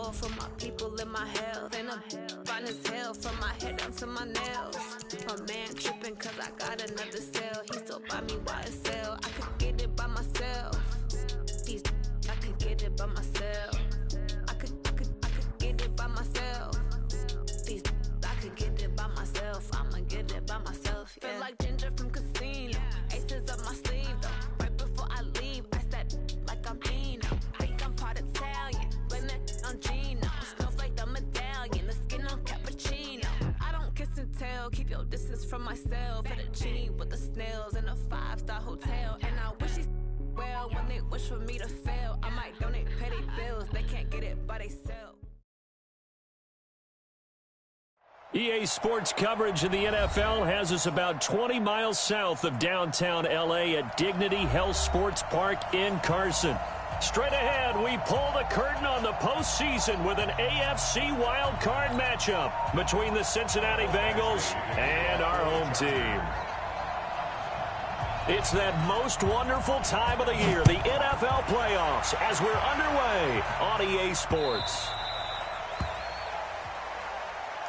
all for my people in my health. And I'm fine as hell from my head down to my nails. My man tripping cause I got another cell. He still buy me YSL. I could get it by myself. I could get it by myself. I could get it by myself. I could get it by myself. I'ma get it by myself. Yeah. Feel like Ginger from Casino. Aces up my sleeve though. Right before I leave, I said like I'm Dino. Think I'm part Italian. Blame that on Gino. Snowflake the medallion. The skin on cappuccino. I don't kiss and tell. Keep your distance from myself. Fettuccine with the snails in a 5-star hotel. And I wish he's well when they wish for me to fail. I might donate petty bills. They can't get it by themselves. EA Sports coverage of the NFL has us about 20 miles south of downtown L.A. at Dignity Health Sports Park in Carson. Straight ahead, we pull the curtain on the postseason with an AFC wild card matchup between the Cincinnati Bengals and our home team. It's that most wonderful time of the year, the NFL playoffs, as we're underway on EA Sports.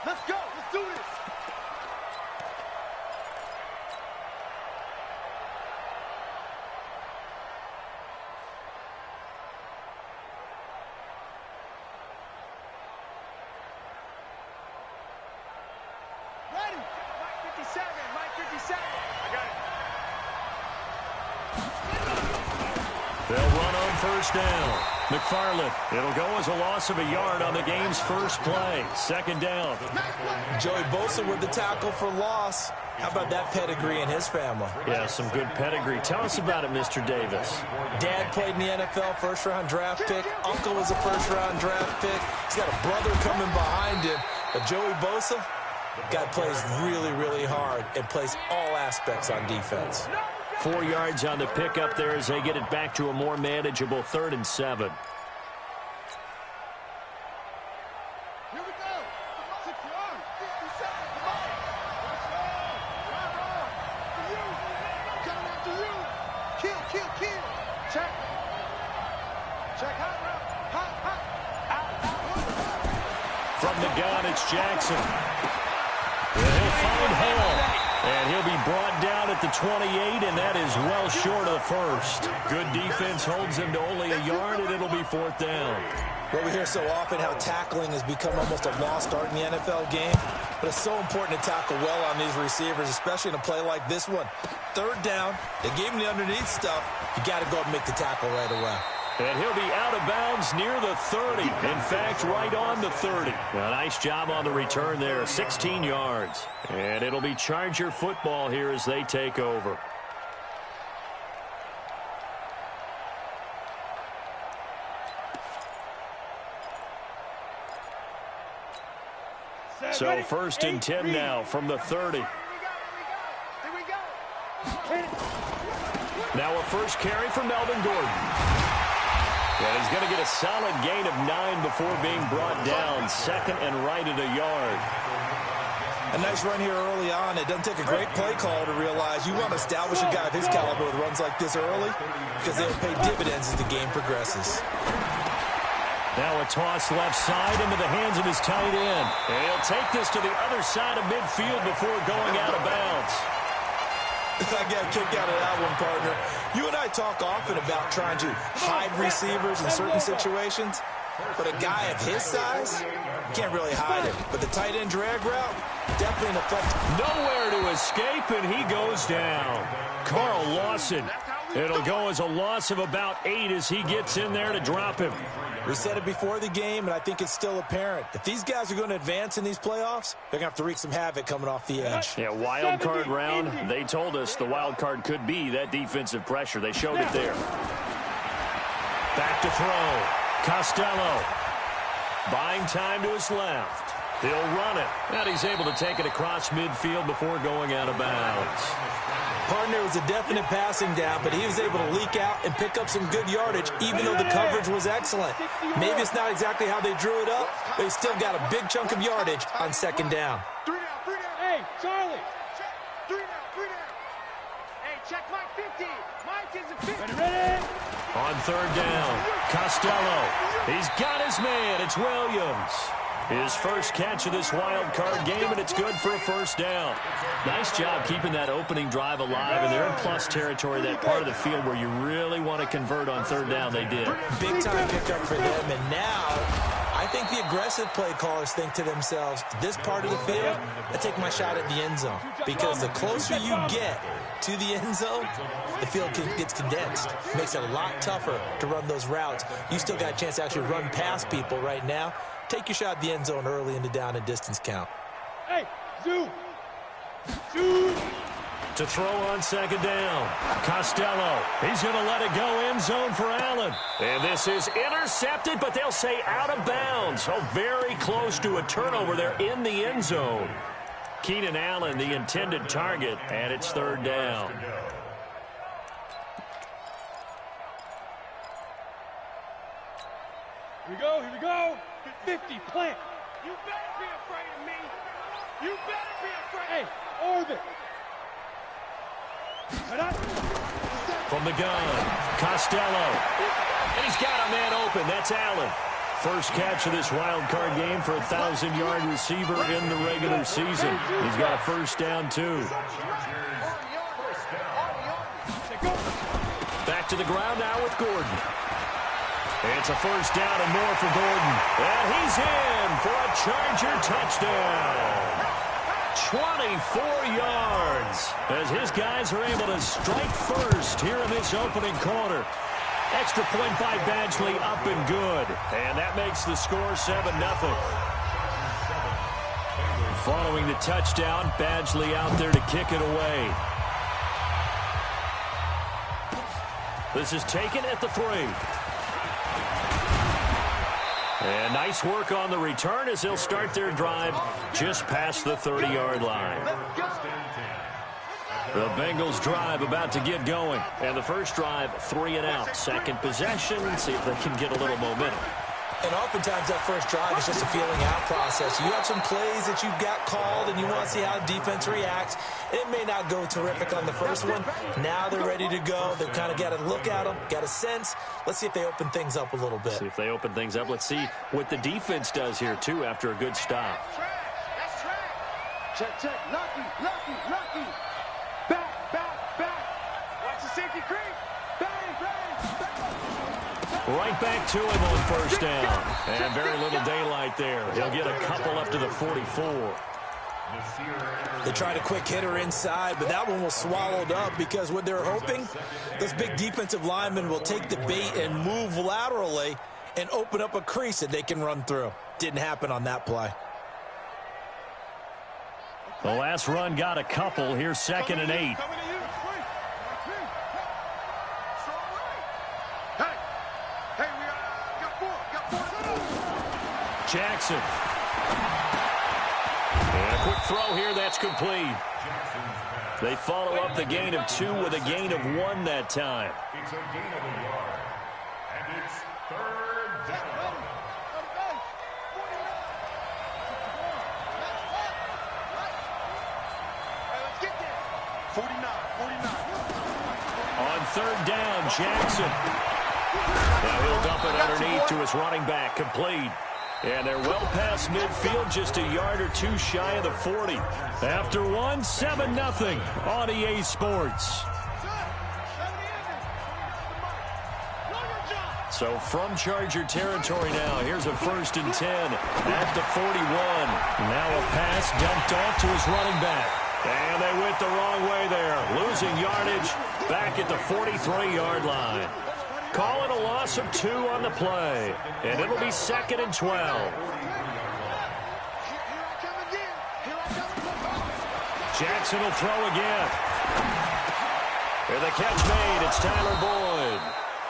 Let's go. Let's do this. Ready. Mike 57. Mike 57. I got it. They'll run on first down. McFarland, it'll go as a loss of a yard on the game's first play. Second down. Joey Bosa with the tackle for loss. How about that pedigree in his family? Yeah, some good pedigree. Tell us about it, Mr. Davis. Dad played in the NFL, first-round draft pick. Uncle was a first-round draft pick. He's got a brother coming behind him. But Joey Bosa, guy plays really, really hard and plays all aspects on defense. 4 yards on the pickup there as they get it back to a more manageable 3rd and 7. Here we go. 6 yards. 57. Come on. Let's go. For you. Coming after you. Kill, kill, kill. Check. Check. Hot route. Hot, hot. Out. From the gun, it's Jackson. And he'll find Hall. And he'll be brought down at the 28, and that is well short of the first. Good defense holds him to only a yard, and it'll be 4th down. Well, we hear so often how tackling has become almost a lost art in the NFL game. But it's so important to tackle well on these receivers, especially in a play like this one. 3rd down, they gave him the underneath stuff. You got to go and make the tackle right away. And he'll be out of bounds near the 30. In fact, right on the 30. A nice job on the return there, 16 yards. And it'll be Charger football here as they take over. So 1st and 10 now from the 30. Here we go. Now a first carry for Melvin Gordon. And he's going to get a solid gain of 9 before being brought down. 2nd and right at a yard. A nice run here early on. It doesn't take a great play call to realize you want to establish a guy of his caliber with runs like this early because they'll pay dividends as the game progresses. Now a toss left side into the hands of his tight end. And he'll take this to the other side of midfield before going out of bounds. I got a kick out of that one, partner. You and I talk often about trying to hide receivers in certain situations, but a guy of his size, you can't really hide him. But the tight end drag route, definitely an effective. Nowhere to escape, and he goes down. Carl Lawson. It'll go as a loss of about 8 as he gets in there to drop him. We said it before the game, and I think it's still apparent. If these guys are going to advance in these playoffs, they're going to have to wreak some havoc coming off the edge. Yeah, wild card round. They told us the wild card could be that defensive pressure. They showed it there. Back to throw. Costello. Buying time to his left. He'll run it. And he's able to take it across midfield before going out of bounds. Partner was a definite passing down, but he was able to leak out and pick up some good yardage, even though the coverage was excellent. Maybe it's not exactly how they drew it up, but he still got a big chunk of yardage on 2nd down. 3 down. Hey, Charlie. 3 down. Hey, check Mike 50. Mike is a 50. Ready? On third down, Costello. He's got his man. It's Williams. His first catch of this wild card game, and it's good for a first down. Nice job keeping that opening drive alive, and they're in plus territory, that part of the field where you really want to convert on third down. They did. Big time pickup for them, and now I think the aggressive play callers think to themselves, this part of the field, I take my shot at the end zone, because the closer you get to the end zone, the field gets condensed. Makes it a lot tougher to run those routes. You still got a chance to actually run past people right now. Take your shot at the end zone early in the down and distance count. Hey, zoom. Zoom. To throw on second down, Costello. He's going to let it go end zone for Allen. And this is intercepted, but they'll say out of bounds. So very close to a turnover there in the end zone. Keenan Allen, the intended target, and it's third down. Here we go, here we go. 50, plant. You better be afraid of me. You better be afraid. Hey, orbit. From the gun, Costello. And he's got a man open. That's Allen. First catch of this wild card game for a 1,000-yard receiver in the regular season. He's got a first down, too. Back to the ground now with Gordon. It's a first down and more for Gordon. And he's in for a Charger touchdown. 24 yards as his guys are able to strike first here in this opening quarter. Extra point by Badgley, up and good. And that makes the score 7-0. Following the touchdown, Badgley out there to kick it away. This is taken at the 3. And nice work on the return as they'll start their drive just past the 30-yard line. The Bengals drive about to get going. And the first drive, 3 and out. Second possession, see if they can get a little momentum. And oftentimes that first drive is just a feeling out process. You have some plays that you've got called and you want to see how the defense reacts. It may not go terrific on the first one. Now they're ready to go. They've kind of got to look at them, got a sense. Let's see if they open things up a little bit. See if they open things up. Let's see what the defense does here, too, after a good stop. That's track. Check, check. Lucky, lucky, lucky. Back. Watch the safety creep. Bang. Right back to him on first down. And very little daylight there. He'll get a couple up to the 44. They tried a quick hitter inside, but that one was swallowed up because what they're hoping, those big defensive linemen will take the bait and move laterally and open up a crease that they can run through. Didn't happen on that play. The last run got a couple. Here's 2nd and 8. Jackson. And a quick throw here. That's complete. They follow up the gain of 2 with a gain of 1 that time. It's a gain of a yard. And it's third down. On third down, Jackson. Now he'll dump it underneath to his running back, complete. And they're well past midfield, just a yard or 2 shy of the 40. After one, 7-0 on EA Sports. So from Charger territory now, here's a 1st and 10 at the 41. Now a pass dumped off to his running back. And they went the wrong way there, losing yardage back at the 43-yard line. Call it a loss of 2 on the play, and it'll be 2nd and 12. Jackson will throw again. And the catch made, it's Tyler Boyd.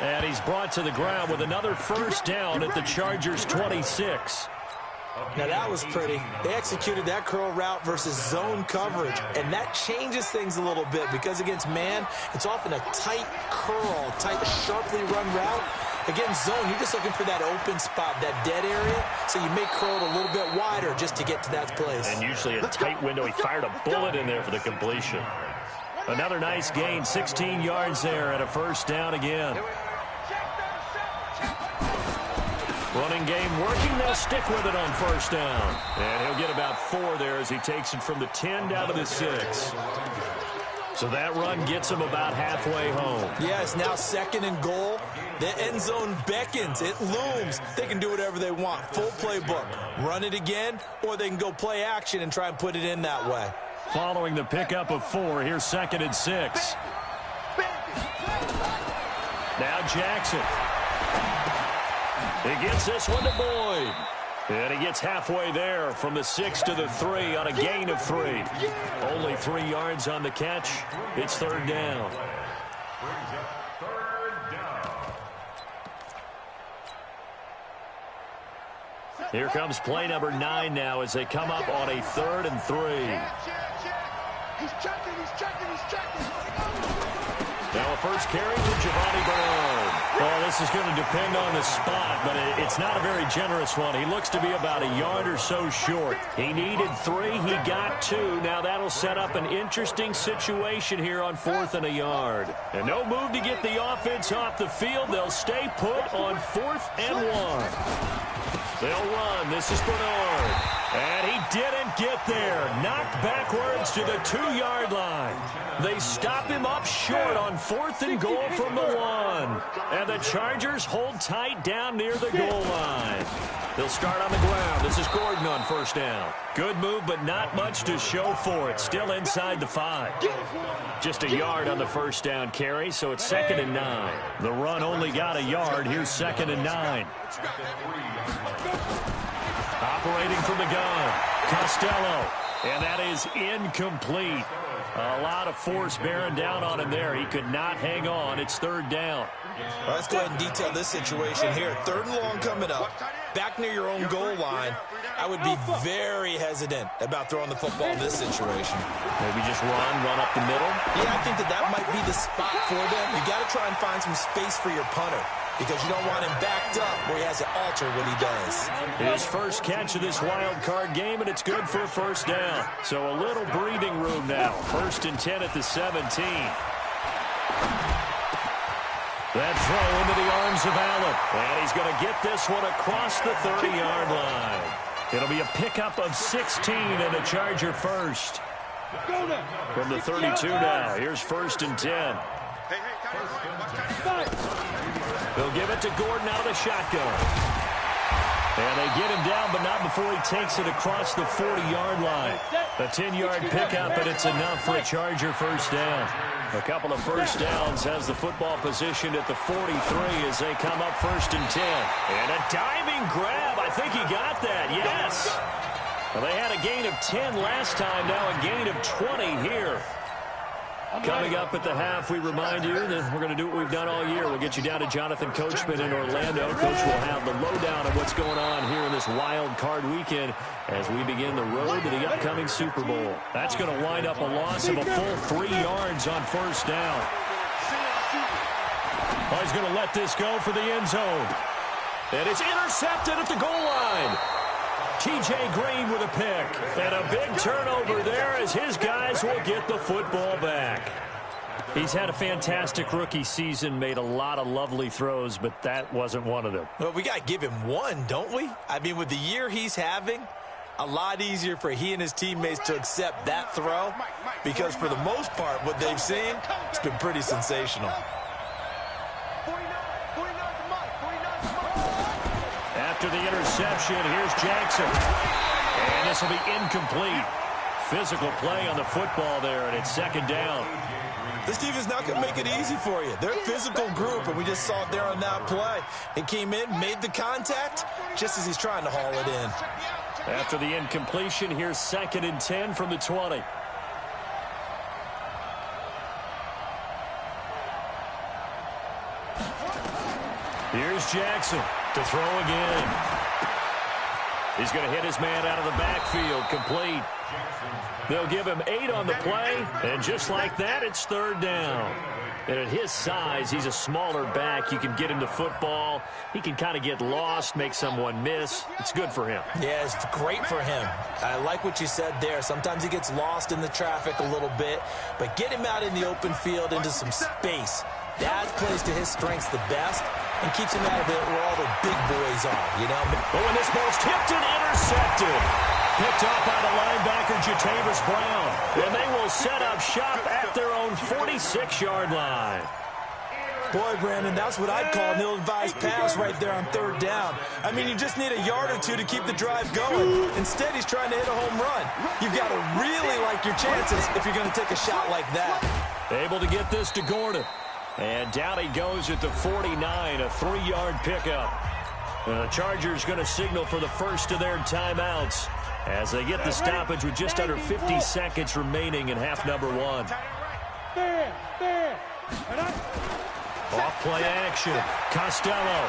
And he's brought to the ground with another first down at the Chargers' 26. Now that was pretty. They executed that curl route versus zone coverage, and that changes things a little bit because against man, it's often a tight curl, tight, sharply run route. Against zone, you're just looking for that open spot, that dead area, so you make curl a little bit wider just to get to that place. And usually a tight window. He fired a bullet in there for the completion. Another nice gain, 16 yards there, and a first down again. Running game working. They'll stick with it on first down. And he'll get about 4 there as he takes it from the 10 down to the 6. So that run gets him about halfway home. Yeah, it's now 2nd and goal. The end zone beckons. It looms. They can do whatever they want. Full playbook. Run it again, or they can go play action and try and put it in that way. Following the pickup of 4, here's 2nd and 6. Now Jackson. He gets this one to Boyd. And he gets halfway there from the 6 to the 3 on a gain of 3. Only 3 yards on the catch. It's 3rd down. Here comes play number 9 now as they come up on a 3rd and 3. He's checking. Now a first carry for Giovanni Bernard. Well, this is going to depend on the spot, but it's not a very generous one. He looks to be about a yard or so short. He needed 3. He got 2. Now that'll set up an interesting situation here on 4th and a yard. And no move to get the offense off the field. They'll stay put on 4th and 1. They'll run. This is Bernard. And he didn't get there. Knocked backwards to the 2-yard line. They stop him up short on 4th and goal from the 1. And the Chargers hold tight down near the goal line. They'll start on the ground. This is Gordon on first down. Good move, but not much to show for it. Still inside the 5. Just a yard on the first down carry, so it's 2nd and 9. The run only got a yard. Here's 2nd and 9. Operating from the gun, Costello, and that is incomplete. A lot of force bearing down on him there. He could not hang on. It's 3rd down. Well, let's go ahead and detail this situation here. 3rd and long coming up, back near your own goal line. I would be very hesitant about throwing the football in this situation. Maybe just run up the middle? Yeah, I think that might be the spot for them. You got to try and find some space for your punter, because you don't want him backed up where he has to alter what he does. His first catch of this wild card game, and it's good for a first down. So a little breathing room now. 1st and 10 at the 17. That throw into the arms of Allen. And he's going to get this one across the 30-yard line. It'll be a pickup of 16 and a Charger first. From the 32 now. Here's 1st and 10. They'll give it to Gordon out of the shotgun. And they get him down, but not before he takes it across the 40-yard line. A 10-yard pickup, and it's enough for a Charger first down. A couple of first downs has the football position at the 43 as they come up 1st and 10. And a diving grab. I think he got that. Yes. Well, they had a gain of 10 last time. Now a gain of 20 here. Coming up at the half, we remind you that we're going to do what we've done all year. We'll get you down to Jonathan Coachman in Orlando. Coach will have the lowdown of what's going on here in this wild card weekend as we begin the road to the upcoming Super Bowl. That's going to wind up a loss of a full 3 yards on first down. Oh, he's going to let this go for the end zone. And it's intercepted at the goal line. T.J. Green with a pick. And a big turnover there as his guys will get the football back. He's had a fantastic rookie season, made a lot of lovely throws, but that wasn't one of them. Well, we got to give him one, don't we? I mean, with the year he's having, a lot easier for he and his teammates to accept that throw, because for the most part, what they've seen, it's been pretty sensational. After the interception, here's Jackson. And this will be incomplete. Physical play on the football there, and it's 2nd down. This team is not going to make it easy for you. They're a physical group, and we just saw it there on that play. He came in, made the contact, just as he's trying to haul it in. After the incompletion, here's 2nd and 10 from the 20. Here's Jackson to throw again. He's going to hit his man out of the backfield, complete. They'll give him 8 on the play, and just like that, it's 3rd down. And at his size, he's a smaller back. You can get him to football. He can kind of get lost, make someone miss. It's good for him. Yeah, it's great for him. I like what you said there. Sometimes he gets lost in the traffic a little bit, but get him out in the open field into some space. That plays to his strengths the best and keeps him out of it where all the big boys are, you know? But when this ball's tipped and intercepted, picked up by the linebacker, Jatavis Brown. And they will set up shop at their own 46-yard line. Boy, Brandon, that's what I'd call an ill-advised pass right there on third down. I mean, you just need a yard or two to keep the drive going. Instead, he's trying to hit a home run. You've got to really like your chances if you're going to take a shot like that. Able to get this to Gordon. And down he goes at the 49, a 3-yard pickup. And the Chargers going to signal for the first of their timeouts as they get the stoppage with just under 50 seconds remaining in half number 1. Off-play action. Costello.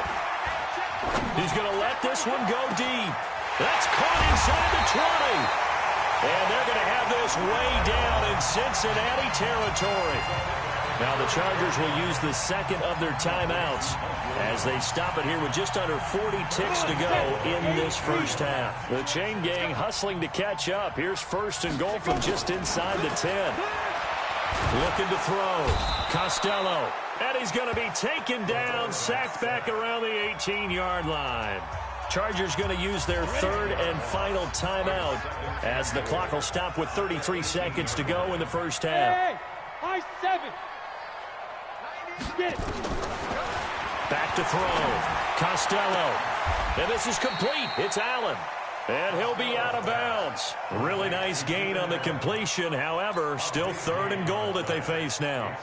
He's going to let this one go deep. That's caught inside the 20. And they're going to have this way down in Cincinnati territory. Now the Chargers will use the second of their timeouts as they stop it here with just under 40 ticks to go in this first half. The chain gang hustling to catch up. Here's first and goal from just inside the 10. Looking to throw. Costello. And he's going to be taken down, sacked back around the 18-yard line. Chargers going to use their third and final timeout as the clock will stop with 33 seconds to go in the first half. High 7. Back to throw. Costello. And this is complete. It's Allen. And he'll be out of bounds. Really nice gain on the completion. However, still third and goal that they face now.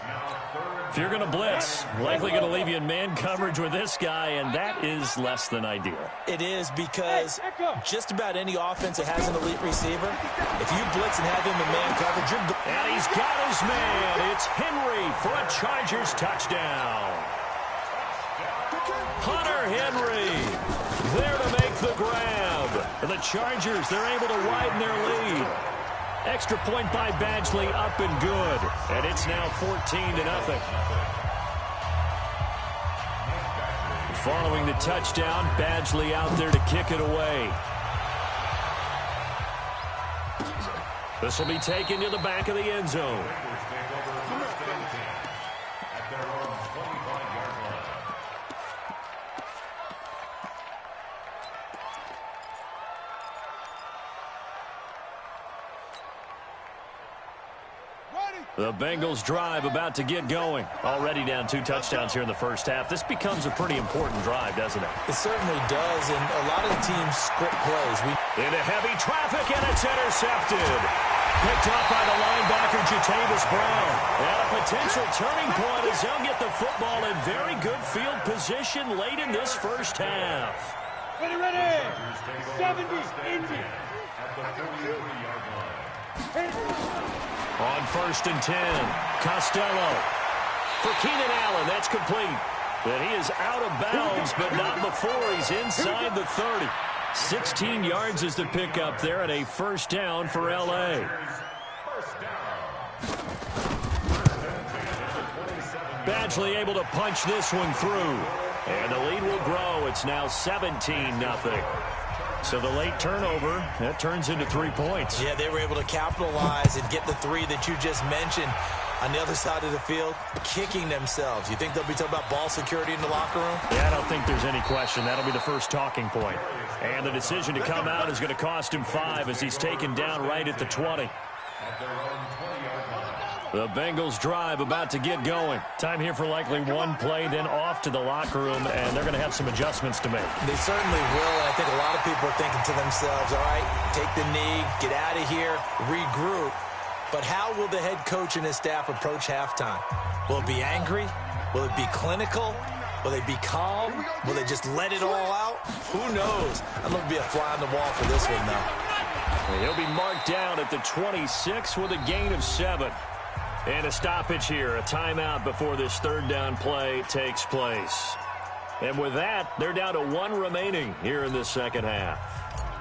If you're going to blitz, likely going to leave you in man coverage with this guy, and that is less than ideal. It is because just about any offense that has an elite receiver, if you blitz and have him in man coverage, you're good. And he's got his man. It's Henry for a Chargers touchdown. Hunter Henry there to make the grab. And the Chargers, they're able to widen their lead. Extra point by Badgley up and good. And it's now 14-0. Following the touchdown, Badgley out there to kick it away. This will be taken to the back of the end zone. The Bengals drive about to get going. Already down 2 touchdowns here in the first half. This becomes a pretty important drive, doesn't it? It certainly does, and a lot of the teams script plays. Into heavy traffic, and it's intercepted. Picked up by the linebacker, Jatavis Brown. And a potential turning point as they'll get the football in very good field position late in this first half. Ready. 70, Indy. At the 43-yard line. On first and 10, Costello. For Keenan Allen, that's complete. But he is out of bounds, but not before he's inside the 30. 16 yards is the pickup there, and a first down for L.A. Badgley able to punch this one through. And the lead will grow. It's now 17-0. So the late turnover, that turns into 3 points. Yeah, they were able to capitalize and get the 3 that you just mentioned. On the other side of the field, kicking themselves. You think they'll be talking about ball security in the locker room? Yeah, I don't think there's any question. That'll be the first talking point. And the decision to come out is going to cost him 5 as he's taken down right at the 20. The Bengals drive about to get going. Time here for likely one play, then off to the locker room, and they're going to have some adjustments to make. They certainly will, and I think a lot of people are thinking to themselves, all right, take the knee, get out of here, regroup. But how will the head coach and his staff approach halftime? Will it be angry? Will it be clinical? Will they be calm? Will they just let it all out? Who knows? I'm going to be a fly on the wall for this one, though. He'll be marked down at the 26 with a gain of 7. And a stoppage here, a timeout before this third down play takes place. And with that, they're down to 1 remaining here in this second half.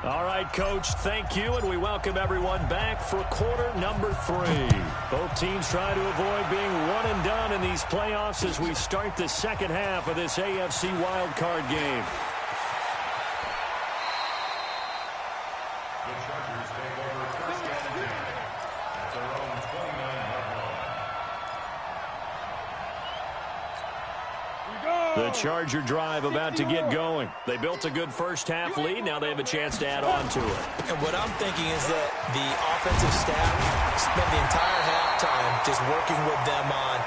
All right, Coach, thank you, and we welcome everyone back for quarter number 3. Both teams try to avoid being one and done in these playoffs as we start the second half of this AFC wildcard game. The Chargers take over first and 10 at their own 29-yard line. The Charger drive about to get going. They built a good first-half lead. Now they have a chance to add on to it. And what I'm thinking is that the offensive staff spent the entire halftime just working with them on,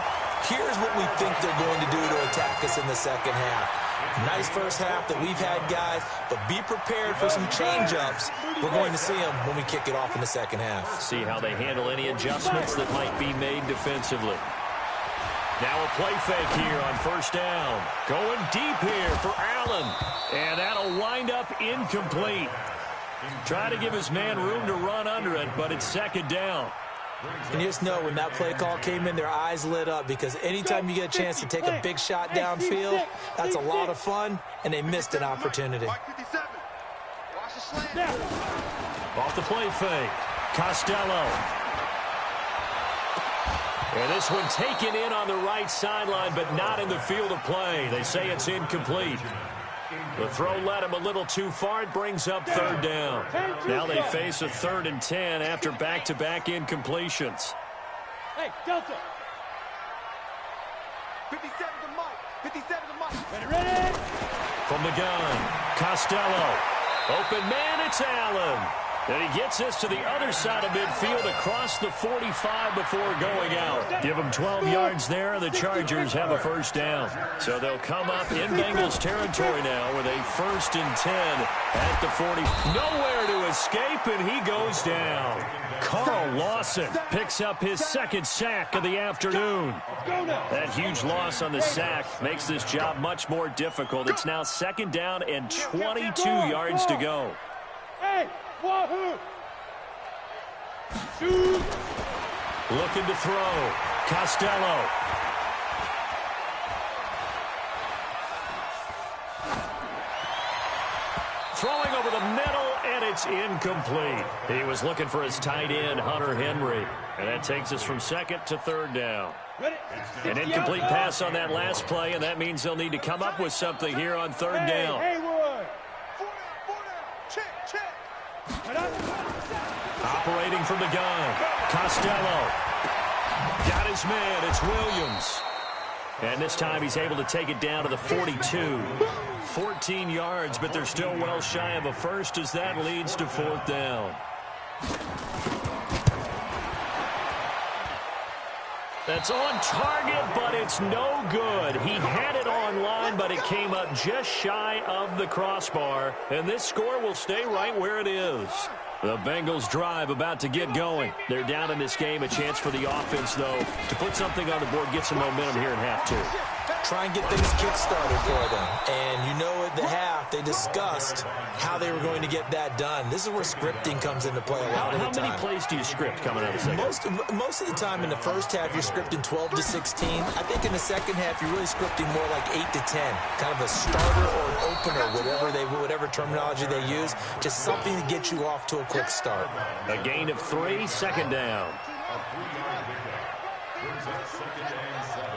here's what we think they're going to do to attack us in the second half. Nice first half that we've had, guys, but be prepared for some change-ups. We're going to see them when we kick it off in the second half. See how they handle any adjustments that might be made defensively. Now a play fake here on first down. Going deep here for Allen. And that'll wind up incomplete. Try to give his man room to run under it, but it's second down. And you just know when that play call came in, their eyes lit up because anytime you get a chance to take a big shot downfield, that's a lot of fun, and they missed an opportunity. Off the play fake. Costello. And this one taken in on the right sideline, but not in the field of play. They say it's incomplete. The throw led him a little too far. It brings up third down. Now they face a 3rd and 10 after back-to-back incompletions. Hey, Delta. 57 to Mike. 57 to Mike. Ready? From the gun, Costello. Open man, it's Allen. And he gets us to the other side of midfield across the 45 before going out. Give them 12 yards there, and the Chargers have a first down. So they'll come up in Bengals territory now with a 1st and 10 at the 40. Nowhere to escape, and he goes down. Carl Lawson picks up his 2nd sack of the afternoon. That huge loss on the sack makes this job much more difficult. It's now 2nd down and 22 yards to go. Hey! Wahoo! Shoot! Looking to throw. Costello. Throwing over the middle, and it's incomplete. He was looking for his tight end, Hunter Henry. And that takes us from 2nd to 3rd down. An incomplete pass on that last play, and that means they'll need to come up with something here on 3rd down. Haywood! 4 down. Check. Operating from the gun, Costello. Got his man, it's Williams. And this time he's able to take it down to the 42. 14 yards, but they're still well shy of a first as that leads to 4th down. That's on target, but it's no good. He had it on line, but it came up just shy of the crossbar. And this score will stay right where it is. The Bengals drive about to get going. They're down in this game. A chance for the offense, though, to put something on the board, get some momentum here in half 2. Try and get things kick-started for them. And you know at the half, they discussed how they were going to get that done. This is where scripting comes into play a lot of the time. How many plays do you script coming out of the second? Most of the time in the first half, you're scripting 12 to 16. I think in the second half, you're really scripting more like 8 to 10. Kind of a starter or an opener, whatever terminology they use. Just something to get you off to a quick start. A gain of 3, 2nd down. A 3-yard pickup brings up 2nd and 7.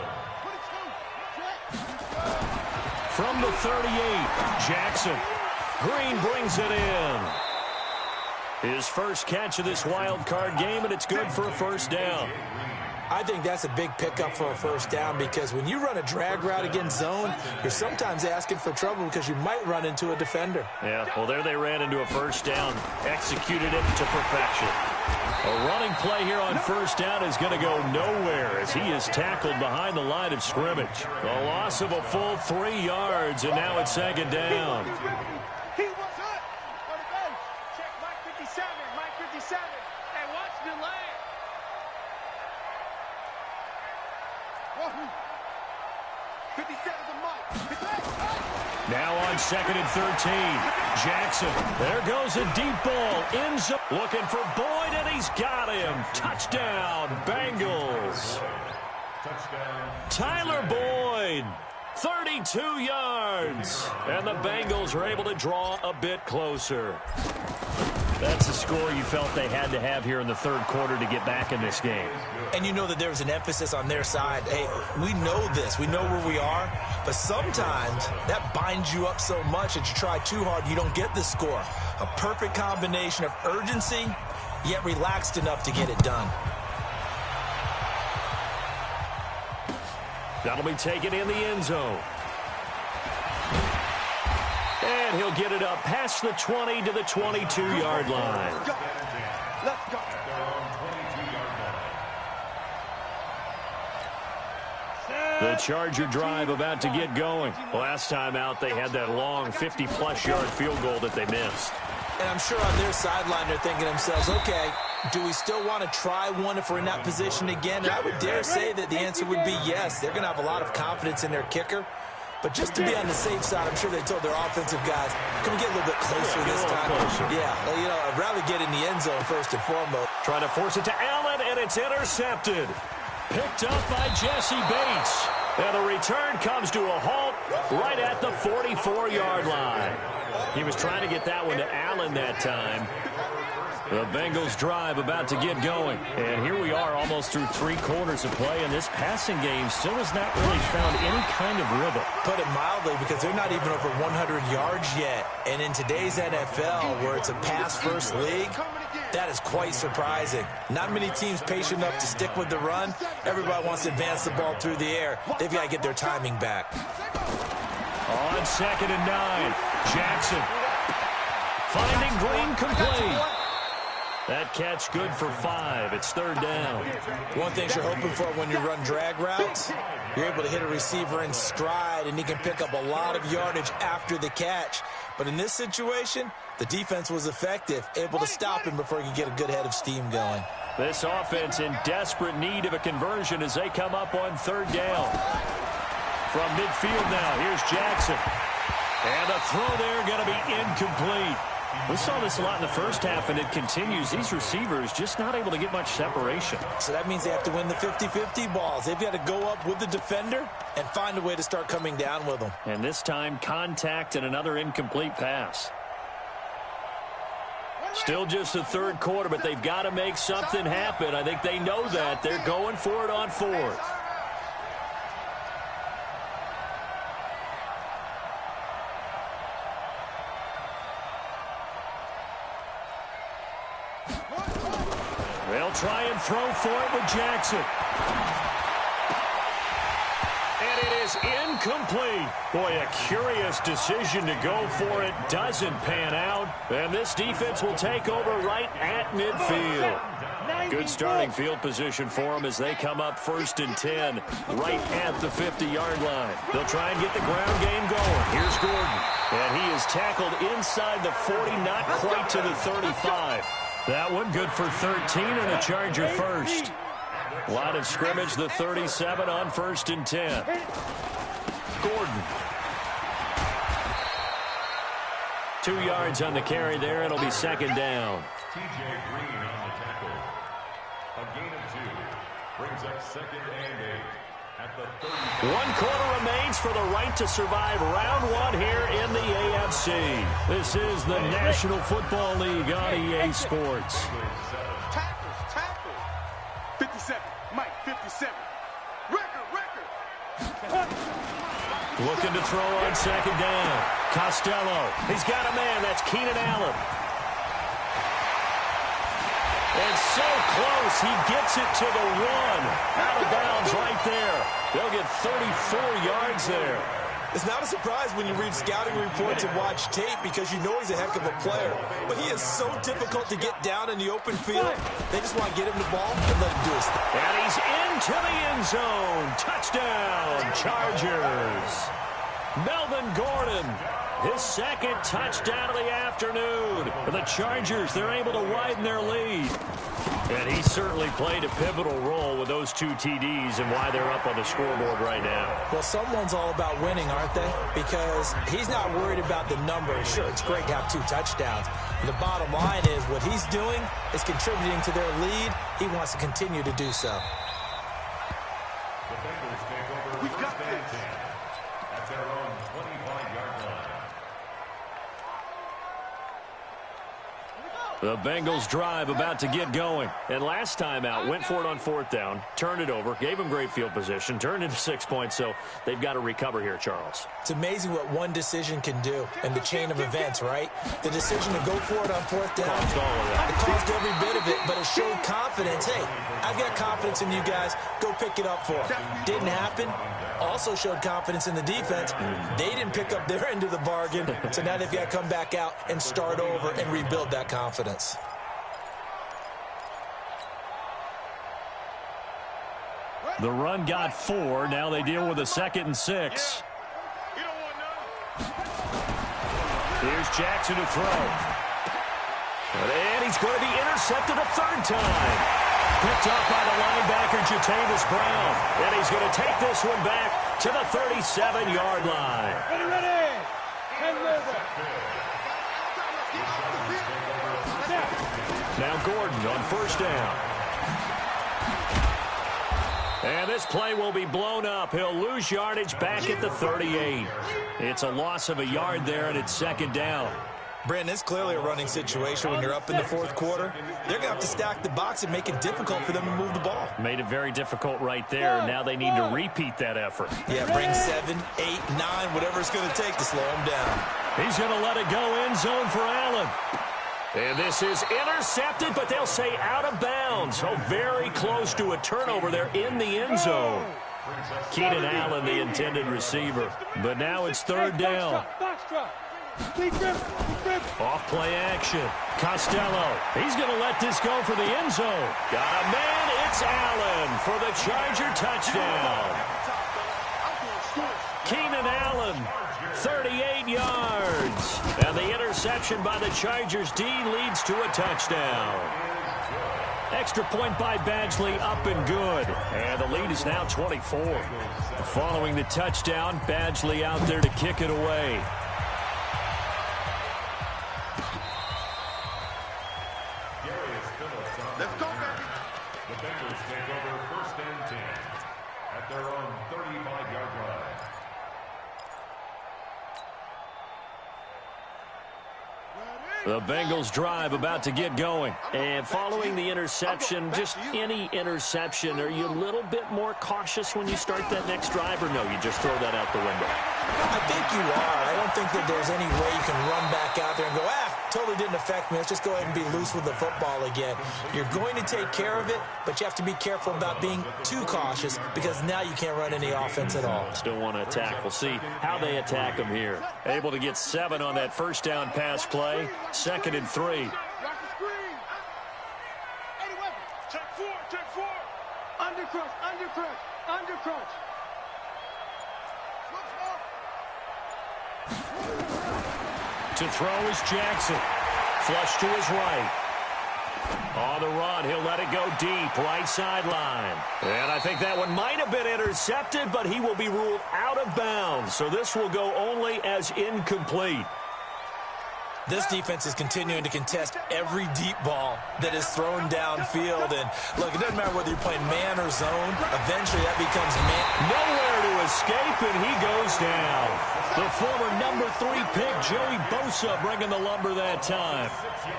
From the 38, Jackson. Green brings it in. His first catch of this wild card game, and it's good for a first down. I think that's a big pickup for a first down because when you run a drag route against zone, you're sometimes asking for trouble because you might run into a defender. Yeah, well, there they ran into a first down, executed it to perfection. A running play here on first down is going to go nowhere as he is tackled behind the line of scrimmage. A loss of a full 3 yards, and now it's 2nd down. He was hurt. On the bench. Check Mike 57. Mike 57. And watch the lane. Wahoo. 57 to Mike. Now on 2nd and 13, Jackson. There goes a deep ball. In zone. Looking for Boyd, and he's got him. Touchdown, Bengals. Touchdown. Tyler Boyd. 32 yards. And the Bengals are able to draw a bit closer. That's the score you felt they had to have here in the third quarter to get back in this game. And you know that there was an emphasis on their side. Hey, we know this. We know where we are. But sometimes that binds you up so much that you try too hard, you don't get the score. A perfect combination of urgency, yet relaxed enough to get it done. That'll be taken in the end zone. And he'll get it up past the 20 to the 22-yard line. Let's go. The Charger drive about to get going. Last time out, they had that long 50-plus yard field goal that they missed. And I'm sure on their sideline they're thinking to themselves, okay, do we still want to try one if we're in that position again? And I would dare say that the answer would be yes. They're going to have a lot of confidence in their kicker. But just to be on the safe side, I'm sure they told their offensive guys, can we get a little bit closer this time? Yeah, well, you know, I'd rather get in the end zone first and foremost. Trying to force it to Allen, and it's intercepted. Picked up by Jesse Bates. And the return comes to a halt right at the 44-yard line. He was trying to get that one to Allen that time. The Bengals drive about to get going. And here we are almost through 3 quarters of play, and this passing game still has not really found any kind of rhythm. Put it mildly, because they're not even over 100 yards yet. And in today's NFL, where it's a pass-first league, that is quite surprising. Not many teams patient enough to stick with the run. Everybody wants to advance the ball through the air. They've got to get their timing back. On 2nd and 9, Jackson finding Green complete. That catch good for 5. It's 3rd down. One thing you're hoping for when you run drag routes, you're able to hit a receiver in stride, and he can pick up a lot of yardage after the catch. But in this situation, the defense was effective, able to stop him before he could get a good head of steam going. This offense in desperate need of a conversion as they come up on 3rd down. From midfield now, here's Jackson. And the throw there going to be incomplete. We saw this a lot in the first half, and it continues. These receivers just not able to get much separation. So that means they have to win the 50-50 balls. They've got to go up with the defender and find a way to start coming down with them. And this time, contact and another incomplete pass. Still just the 3rd quarter, but they've got to make something happen. I think they know that. They're going for it on 4th. They'll try and throw for it with Jackson. And it is incomplete. Boy, a curious decision to go for it. Doesn't pan out. And this defense will take over right at midfield. Good starting field position for them as they come up 1st and 10 right at the 50-yard line. They'll try and get the ground game going. Here's Gordon. And he is tackled inside the 40, not quite to the 35. That one good for 13 and a Charger first. Line of scrimmage, the 37 on 1st and 10. Gordon. 2 yards on the carry there. It'll be 2nd down. TJ Green on the tackle. A gain of 2 brings up 2nd and 8 at the 30. 1 quarter remains for the right to survive round 1 here in the AFC. This is the National Football League on EA Sports. Tackles. 57. Mike, 57. Record. Looking to throw on 2nd down. Costello. He's got a man. That's Keenan Allen. And so close, he gets it to the 1. Out of bounds right there. They'll get 34 yards there. It's not a surprise when you read scouting reports and watch tape because you know he's a heck of a player. But he is so difficult to get down in the open field. They just want to get him the ball and let him do his thing. And he's into the end zone. Touchdown, Chargers. Melvin Gordon. His 2nd touchdown of the afternoon. For the Chargers, they're able to widen their lead. And he certainly played a pivotal role with those 2 TDs and why they're up on the scoreboard right now. Well, someone's all about winning, aren't they? Because he's not worried about the numbers. Sure, it's great to have 2 touchdowns. The bottom line is what he's doing is contributing to their lead. He wants to continue to do so. The Bengals take over 1st and 10 The Bengals drive about to get going. And last time out, went for it on 4th down, turned it over, gave them great field position, turned into 6 points, so they've got to recover here, Charles. It's amazing what one decision can do in the chain of events, right? The decision to go for it on 4th down, Caused all of that. it caused every bit of it, but it showed confidence. Hey, I've got confidence in you guys. Go pick it up for them. Didn't happen. Also showed confidence in the defense. They didn't pick up their end of the bargain, so now they've got to come back out and start over and rebuild that confidence. The run got 4. Now they deal with a 2nd and 6. Here's Jackson to throw. And he's going to be intercepted a 3rd time. Picked up by the linebacker, Jatavis Brown. And he's going to take this one back to the 37-yard line. Ready. And Now Gordon on 1st down. And this play will be blown up. He'll lose yardage back at the 38. It's a loss of a yard there, and it's 2nd down. Brandon, it's clearly a running situation when you're up in the 4th quarter. They're going to have to stack the box and make it difficult for them to move the ball. Made it very difficult right there. Now they need to repeat that effort. Yeah, bring 7, 8, 9, whatever it's going to take to slow them down. He's going to let it go end zone for Allen. And this is intercepted, but they'll say out of bounds. So very close to a turnover there in the end zone. Keenan Allen, the intended receiver. But now it's 3rd down. Off play action. Costello. He's going to let this go for the end zone. Got a man. It's Allen for the Charger touchdown. Keenan Allen, 38 yards. And the interception by the Chargers D leads to a touchdown. Extra point by Badgley, up and good. And the lead is now 24. Following the touchdown, Badgley out there to kick it away. Let's go, baby. The Bengals take over 1st and 10 at their own 35-yard line. The Bengals drive about to get going. And following the interception, just any interception, are you a little bit more cautious when you start that next drive, or no, you just throw that out the window? I think you are. I don't think that there's any way you can run back out there and go, totally didn't affect me. Let's just go ahead and be loose with the football again. You're going to take care of it, but you have to be careful about being too cautious because now you can't run any offense at all. Still want to attack. We'll see how they attack them here. Able to get 7 on that 1st down pass play. 2nd and 3. Watch the screen. Any weapon. Check 4. Under crunch. To throw is Jackson. Flush to his right. On the run, he'll let it go deep, right sideline. And I think that one might have been intercepted, but he will be ruled out of bounds. So this will go only as incomplete. This defense is continuing to contest every deep ball that is thrown downfield. And, look, it doesn't matter whether you're playing man or zone. Eventually, that becomes man. Nowhere to escape, and he goes down. The former number 3 pick, Joey Bosa, bringing the lumber that time.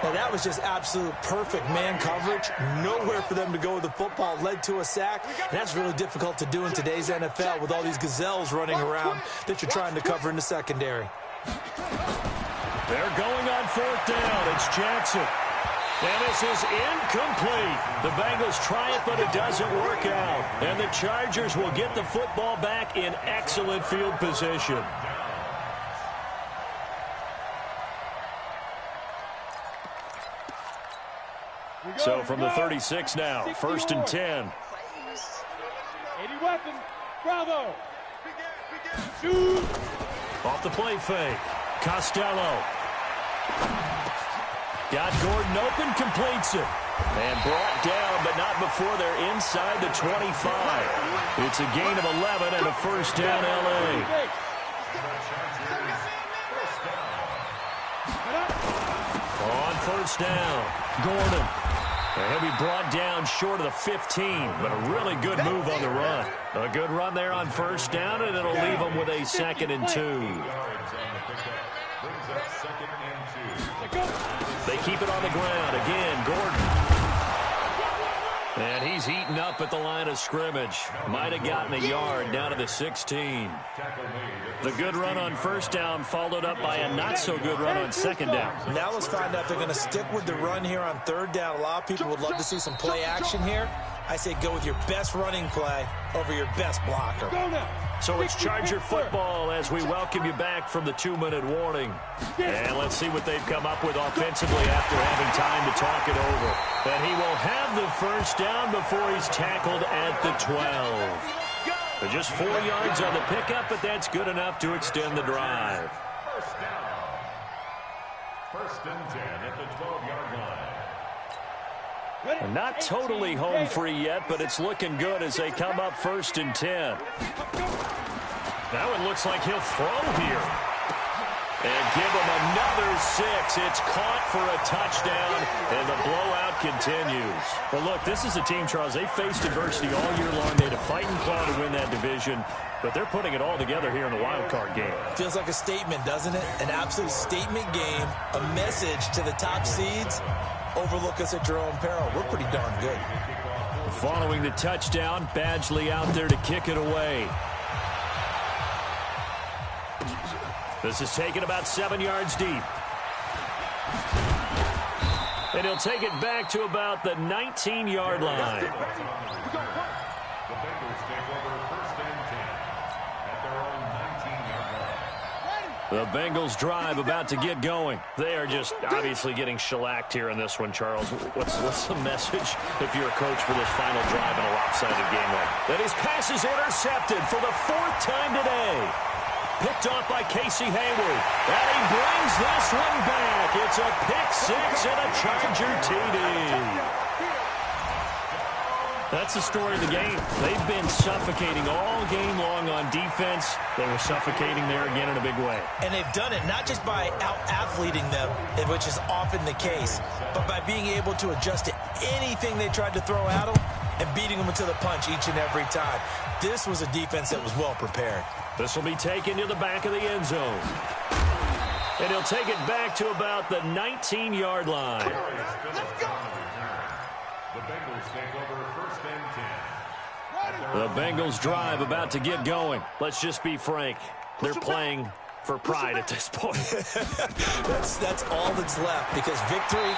Now, that was just absolute perfect man coverage. Nowhere for them to go with the football. Led to a sack. And that's really difficult to do in today's NFL with all these gazelles running around that you're trying to cover in the secondary. They're going on 4th down. It's Jackson. And this is incomplete. The Bengals try it, but it doesn't work out. And the Chargers will get the football back in excellent field position. So from the 36 now, 1st and 10. 80 weapon. Bravo. Shoot. Off the play fake. Costello. Got Gordon open, completes it. And brought down, but not before they're inside the 25. It's a gain of 11 and a 1st down, L.A. On 1st down, Gordon. And he'll be brought down short of the 15, but a really good move on the run. A good run there on 1st down, and it'll leave them with a 2nd and 2. Brings up 2nd and 2. They keep it on the ground. Again, Gordon. And he's eaten up at the line of scrimmage. Might have gotten a yard down to the 16. The good run on first down followed up by a not-so-good run on second down. Now let's find out if they're going to stick with the run here on third down. A lot of people would love to see some play action here. I say go with your best running play over your best blocker. So it's Charger football as we welcome you back from the 2-minute warning. And let's see what they've come up with offensively after having time to talk it over. And he will have the first down before he's tackled at the 12. But just 4 yards on the pickup, but that's good enough to extend the drive. First down. First and 10 at the 12-yard line. And not totally home free yet, but it's looking good as they come up first and 10. Now it looks like he'll throw here. And give him another 6. It's caught for a touchdown, and the blowout continues. Well, look, this is a team, Charles. They faced adversity all year long. They had to fight and claw to win that division, but they're putting it all together here in the wild card game. Feels like a statement, doesn't it? An absolute statement game, a message to the top seeds. Overlook us at your own peril. We're pretty darn good. Following the touchdown, Badgley out there to kick it away. This is taken about 7 yards deep. And he'll take it back to about the 19-yard line. The Bengals take over first and 10 at their own 19-yard line. The Bengals drive about to get going. They are just obviously getting shellacked here in this one, Charles. What's the message if you're a coach for this final drive in a lopsided game like that? His pass is intercepted for the 4th time today. Picked off by Casey Hayward. And he brings this one back. It's a pick 6 and a Charger TD. That's the story of the game. They've been suffocating all game long on defense. They were suffocating there again in a big way. And they've done it not just by out-athleting them, which is often the case, but by being able to adjust to anything they tried to throw at them and beating them to the punch each and every time. This was a defense that was well prepared. This will be taken to the back of the end zone. And he'll take it back to about the 19-yard line. The Bengals take over first and 10. The Bengals drive about to get going. Let's just be frank. They're playing for pride at this point. That's all that's left, because victory,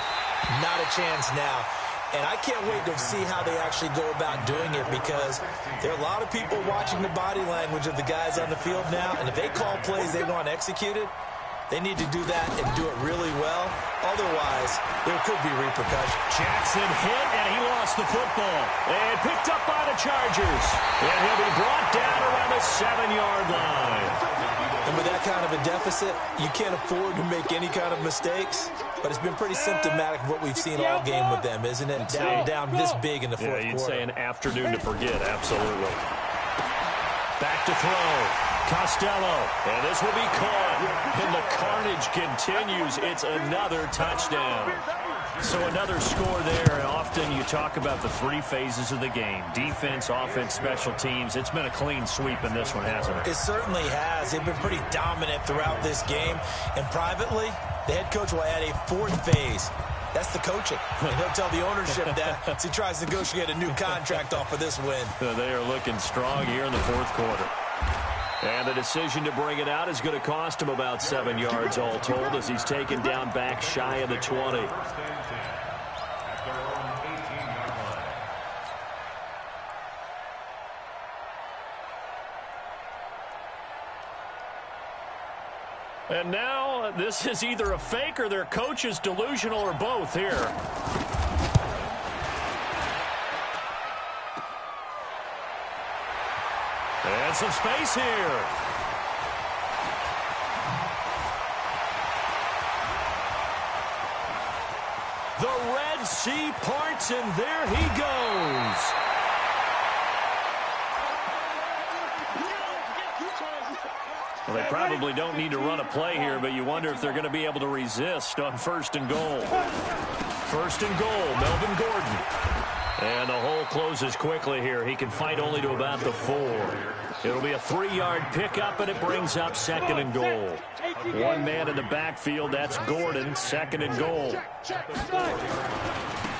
not a chance now. And I can't wait to see how they actually go about doing it, because there are a lot of people watching the body language of the guys on the field now, and if they call plays they want executed, they need to do that and do it really well. Otherwise, there could be repercussions. Jackson hit, and he lost the football. And picked up by the Chargers. And he'll be brought down around the 7-yard line. And with that kind of a deficit, you can't afford to make any kind of mistakes. But it's been pretty symptomatic of what we've seen all game with them, isn't it? Down this big in the fourth quarter. Yeah, you'd say an afternoon to forget, absolutely. Back to throw. Costello, and this will be caught, and the carnage continues. It's another touchdown. So another score there, and often you talk about the 3 phases of the game: defense, offense, special teams. It's been a clean sweep in this one, hasn't it? It certainly has. They've been pretty dominant throughout this game, and privately, the head coach will add a 4th phase. That's the coaching. And he'll tell the ownership that as he tries to negotiate a new contract off of this win. They are looking strong here in the 4th quarter. And the decision to bring it out is going to cost him about 7 yards all told, as he's taken down back shy of the 20. And now this is either a fake or their coach is delusional, or both here. And some space here. The Red Sea parts, and there he goes. Well, they probably don't need to run a play here, but you wonder if they're going to be able to resist on 1st and goal. 1st and goal, Melvin Gordon. And the hole closes quickly here. He can fight only to about the 4. It'll be a 3-yard pickup, and it brings up 2nd and goal. One man in the backfield. That's Gordon, 2nd and goal.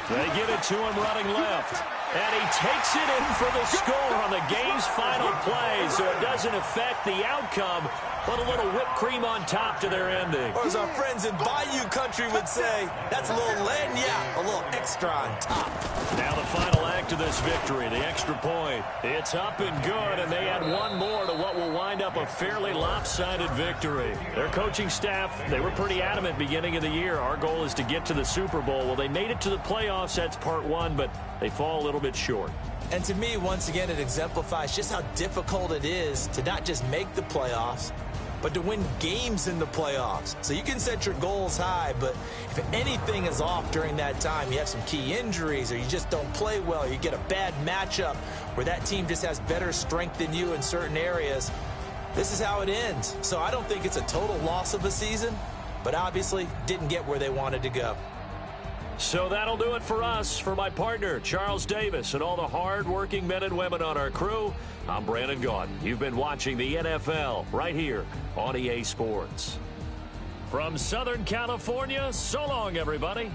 They give it to him running left. And he takes it in for the score on the game's final play, so it doesn't affect the outcome, but a little whipped cream on top to their ending. Or as our friends in Bayou Country would say, that's a little lagniappe, a little extra on top. Now the final act of this victory, the extra point. It's up and good, and they add one more to what will wind up a fairly lopsided victory. Their coaching staff, they were pretty adamant beginning of the year. Our goal is to get to the Super Bowl. Well, they made it to the playoffs. That's part 1, but they fall a little bit short. And to me, once again, it exemplifies just how difficult it is to not just make the playoffs, but to win games in the playoffs. So you can set your goals high, but if anything is off during that time, you have some key injuries or you just don't play well, you get a bad matchup where that team just has better strength than you in certain areas, this is how it ends. So I don't think it's a total loss of a season, but obviously didn't get where they wanted to go. So that'll do it for us. For my partner, Charles Davis, and all the hard-working men and women on our crew, I'm Brandon Gaudin. You've been watching the NFL right here on EA Sports. From Southern California, so long, everybody.